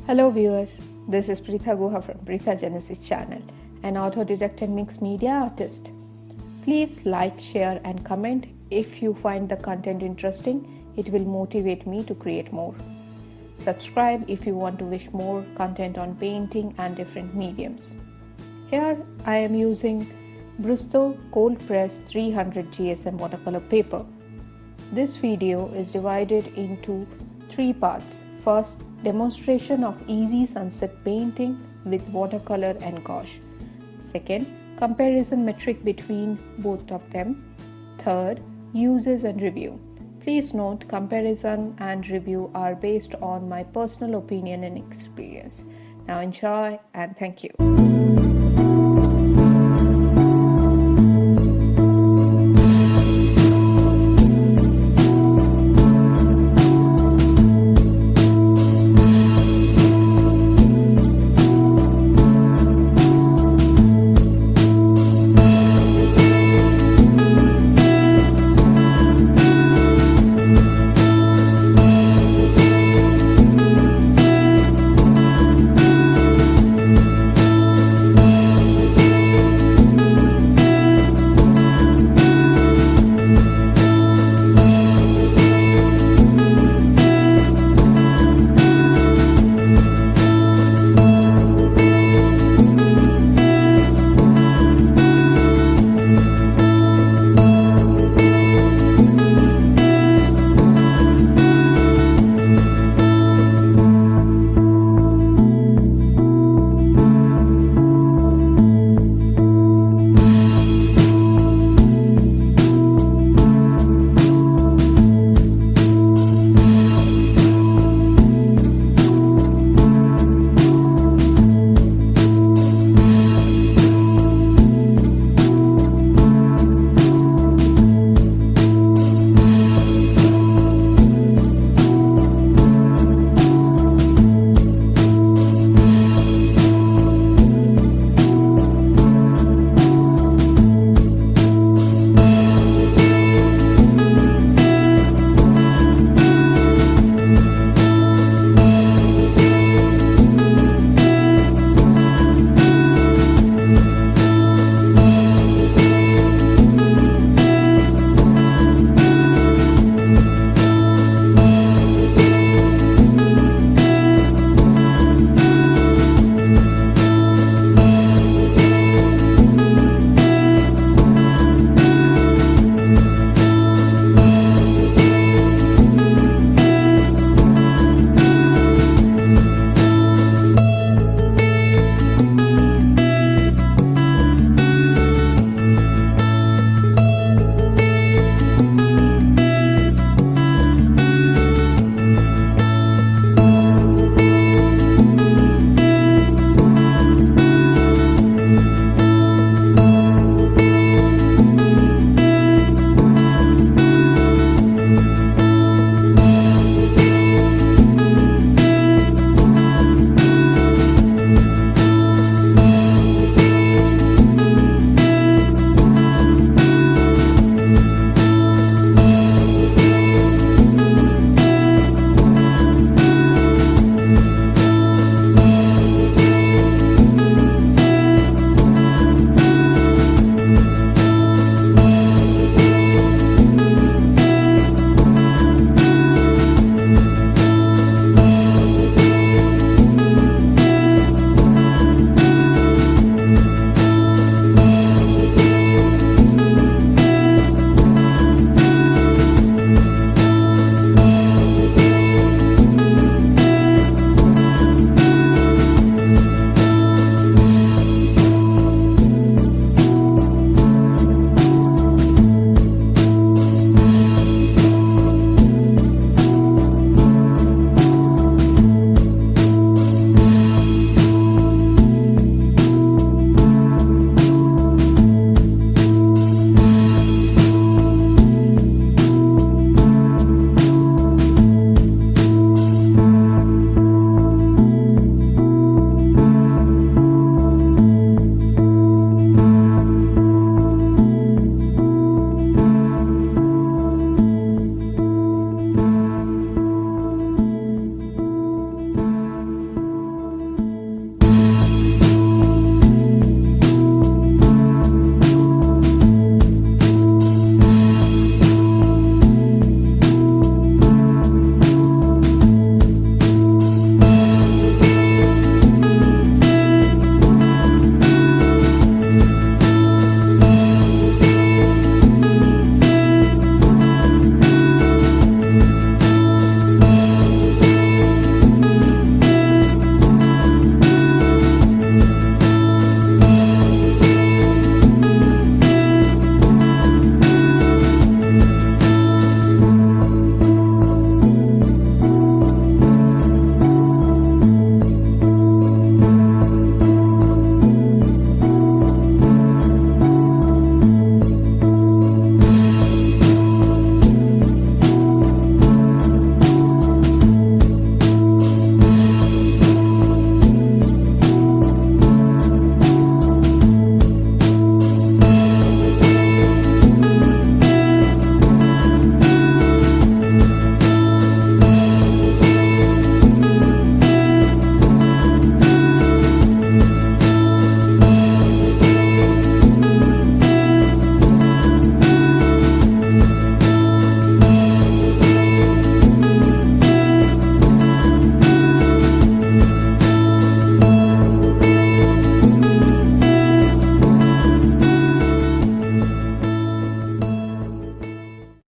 Hello viewers, this is Pritha from Pritha Genesis channel, an autodidact and mixed media artist. Please like, share and comment. If you find the content interesting, it will motivate me to create more. Subscribe if you want to wish more content on painting and different mediums. Here I am using Brustro cold press 300 GSM watercolor paper. This video is divided into 3 parts. First, demonstration of easy sunset painting with watercolor and gouache. Second, comparison metric between both of them. Third, uses and review. Please note, comparison and review are based on my personal opinion and experience. Now enjoy and thank you.